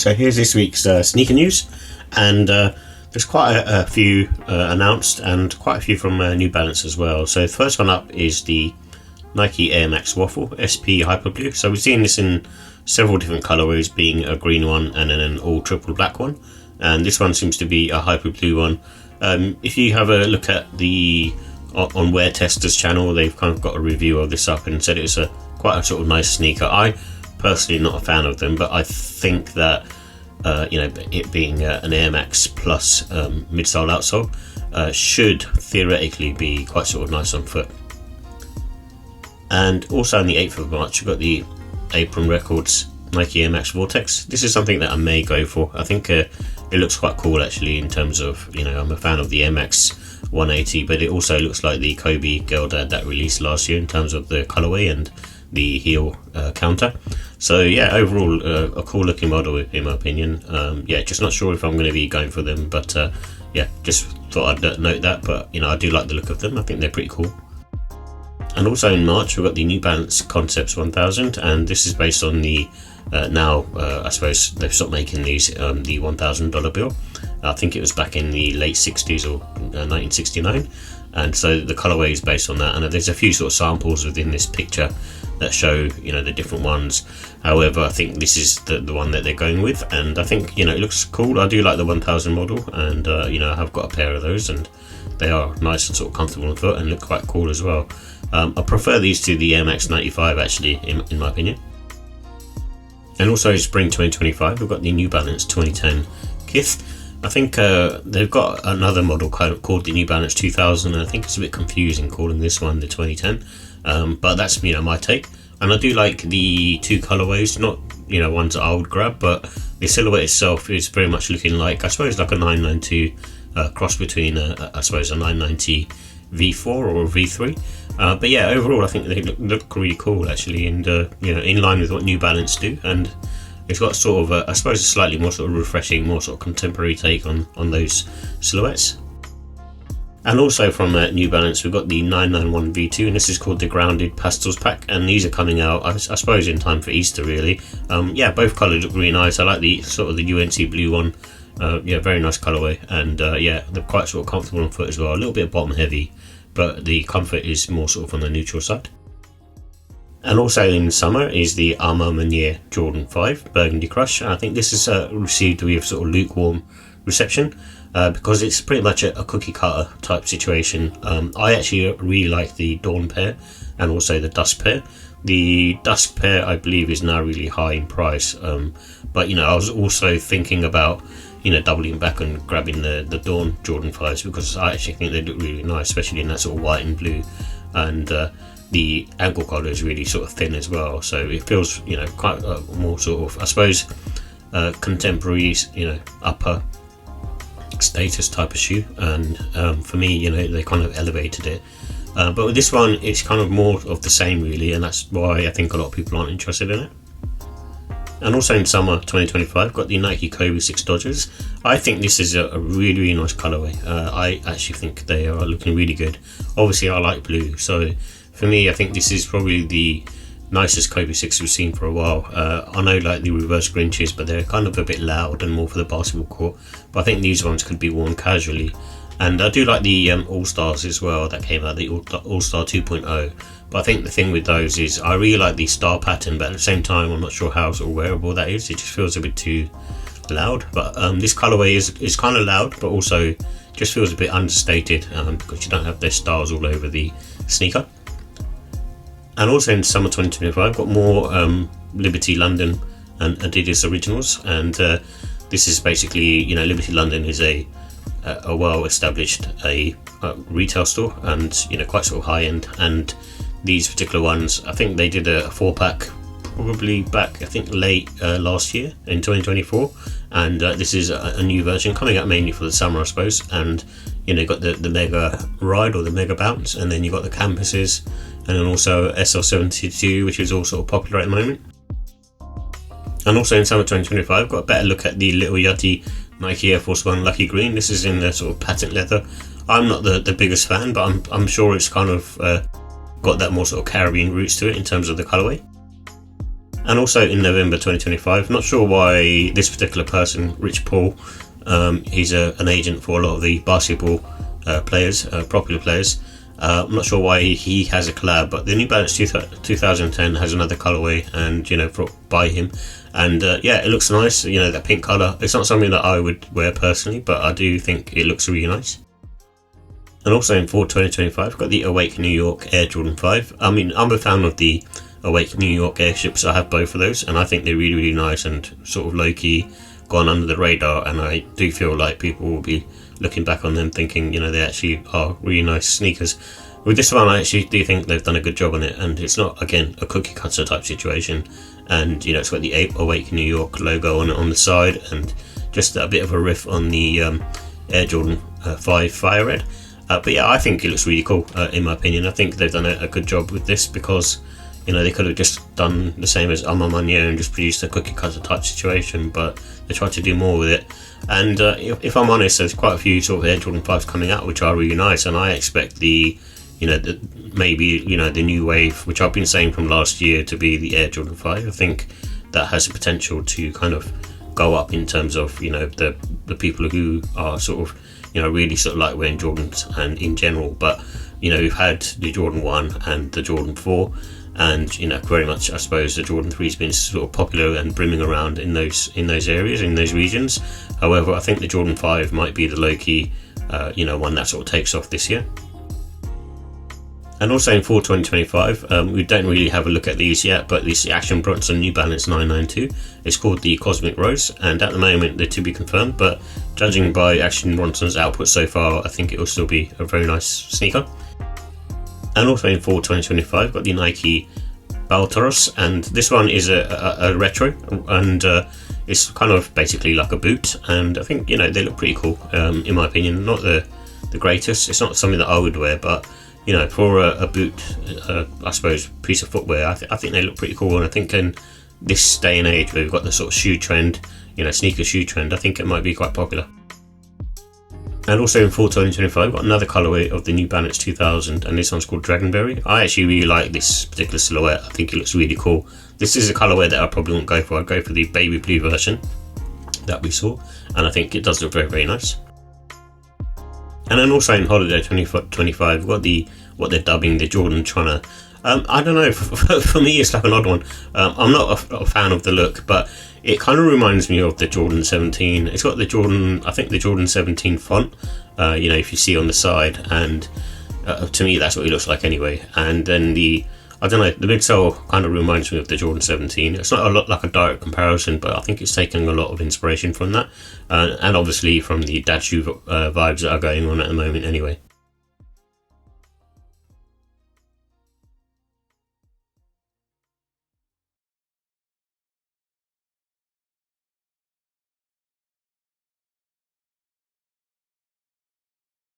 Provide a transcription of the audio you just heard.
So here's this week's sneaker news, and there's quite a few announced and quite a few from New Balance as well. So the first one up is the Nike Air Max Waffle SP Hyper Blue. So we've seen this in several different colorways, being a green one and then an all triple black one, and this one seems to be a hyper blue one. If you have a look at the on Wear Testers channel, they've kind of got a review of this up and said it's quite a sort of nice sneaker. I personally not a fan of them, but I think that it being an Air Max plus midsole outsole should theoretically be quite sort of nice on foot. And also on the 8th of March, we've got the Apron Records Nike Air Max Vortex. This is something that I may go for. I think it looks quite cool actually, in terms of, I'm a fan of the Air Max 180, but it also looks like the Kobe Girl Dad that released last year in terms of the colorway and the heel counter. So yeah, overall a cool looking model in my opinion. Just not sure if I'm going to be going for them, but just thought I'd note that. But I do like the look of them. I think they're pretty cool. And also in March we've got the New Balance Concepts 1000, and this is based on the now I suppose they've stopped making these, the $1,000 bill. I think it was back in the late 60s or 1969, and so the colorway is based on that, and there's a few sort of samples within this picture that show the different ones. However, I think this is the one that they're going with, and I think it looks cool. I do like the 1000 model, and I have got a pair of those, and they are nice and sort of comfortable on foot and look quite cool as well. I prefer these to the Air Max 95 actually, in my opinion. And also spring 2025 we've got the New Balance 2010 Kith. I think they've got another model called the New Balance 2000, and I think it's a bit confusing calling this one the 2010, but that's my take. And I do like the two colorways, not ones that I would grab, but the silhouette itself is very much looking like, I suppose, like a 992 cross between I suppose a 990 V4 or a V3. But yeah, overall I think they look really cool actually, and in line with what New Balance do, and it's got sort of I suppose a slightly more sort of refreshing, more sort of contemporary take on those silhouettes. And also from New Balance we've got the 991 V2, and this is called the Grounded Pastels pack, and these are coming out I suppose in time for Easter really. Both colours look really nice. I like the sort of the UNC blue one. Very nice colorway, and they're quite sort of comfortable on foot as well. A little bit bottom heavy, but the comfort is more sort of on the neutral side. And also in summer is the Maniere Jordan 5 Burgundy Crush. I think this is received with sort of lukewarm reception because it's pretty much a cookie cutter type situation. I actually really like the Dawn pair and also the Dusk pair. The Dusk pair I believe is now really high in price, but I was also thinking about doubling back and grabbing the Dawn Jordan 5s, because I actually think they look really nice, especially in that sort of white and blue, and the ankle collar is really sort of thin as well, so it feels quite more sort of, I suppose, contemporary, upper status type of shoe, and for me they kind of elevated it, but with this one it's kind of more of the same really, and that's why I think a lot of people aren't interested in it. And also in summer 2025 got the Nike Kobe 6 Dodgers. I think this is a really, really nice colorway. I actually think they are looking really good. Obviously I like blue, so for me I think this is probably the nicest Kobe 6 we've seen for a while. I know like the reverse Grinches, but they're kind of a bit loud and more for the basketball court, but I think these ones could be worn casually. And I do like the All-Stars as well that came out, the All-Star 2.0. But I think the thing with those is I really like the star pattern, but at the same time I'm not sure how sort of wearable that is. It just feels a bit too loud. But this colorway is kind of loud, but also just feels a bit understated because you don't have their stars all over the sneaker. And also in summer 2025 got more Liberty London and Adidas originals, and this is basically Liberty London is a well-established retail store, and quite sort of high-end, and these particular ones I think they did a 4-pack probably back I think late last year in 2024, and this is a new version coming out mainly for the summer I suppose, and got the Megaride or the Mega Bounce, and then you got the Campuses, and then also SL72, which is all sort of popular at the moment. And also in summer 2025 got a better look at the little Yachty Nike Air Force One Lucky Green. This is in the sort of patent leather. I'm not the biggest fan, but I'm sure it's kind of got that more sort of Caribbean roots to it in terms of the colorway. And also in November 2025, not sure why this particular person, Rich Paul, he's an agent for a lot of the basketball players, popular players. I'm not sure why he has a collab, but the New Balance 2010 has another colorway, and by him, and yeah, it looks nice. That pink color. It's not something that I would wear personally, but I do think it looks really nice. And also in fall 2025, got the Awake New York Air Jordan 5. I mean, I'm a fan of the Awake New York airships. I have both of those, and I think they're really, really nice and sort of low-key gone under the radar, and I do feel like people will be looking back on them thinking, they actually are really nice sneakers. With this one, I actually do think they've done a good job on it, and it's not, again, a cookie cutter type situation, and it's got the Awake New York logo on the side, and just a bit of a riff on the Air Jordan 5 Fire Red. But yeah, I think it looks really cool, in my opinion. I think they've done a good job with this, because they could have just done the same as Maniere and just produced a cookie cutter type situation, but they tried to do more with it. And if I'm honest, there's quite a few sort of Air Jordan 5s coming out which are really nice, and I expect maybe the new wave, which I've been saying from last year, to be the Air Jordan 5. I think that has the potential to kind of go up in terms of the people who are sort of really sort of like wearing Jordans and in general. But we've had the Jordan 1 and the Jordan 4, and very much, I suppose, the Jordan 3 has been sort of popular and brimming around in those areas, in those regions. However, I think the Jordan 5 might be the low-key one that sort of takes off this year. And also in fall 2025, we don't really have a look at these yet, but this Action Bronson New Balance 992 is called the Cosmic Rose, and at the moment they're to be confirmed, but judging by Action Bronson's output so far, I think it will still be a very nice sneaker. And also in fall 2025, got the Nike Baltaros, and this one is a retro, and it's kind of basically like a boot, and I think they look pretty cool, in my opinion. Not the greatest. It's not something that I would wear, but for a boot, I suppose, piece of footwear, I think they look pretty cool. And I think in this day and age where we've got the sort of shoe trend, sneaker shoe trend, I think it might be quite popular. And also in fall 2025, I've got another colorway of the New Balance 2000, and this one's called Dragonberry. I actually really like this particular silhouette. I think it looks really cool. This is a colorway that I probably won't go for. I'd go for the baby blue version that we saw, and I think it does look very, very nice. And then also in holiday 2025, we've got what they're dubbing the Jordan Trunner. I don't know, for me it's like an odd one. I'm not a fan of the look, but it kind of reminds me of the Jordan 17. It's got the Jordan 17 font, if you see on the side, and to me that's what it looks like anyway. And then the midsole kind of reminds me of the Jordan 17. It's not a lot like a direct comparison, but I think it's taking a lot of inspiration from that, and obviously from the dad shoe vibes that are going on at the moment anyway.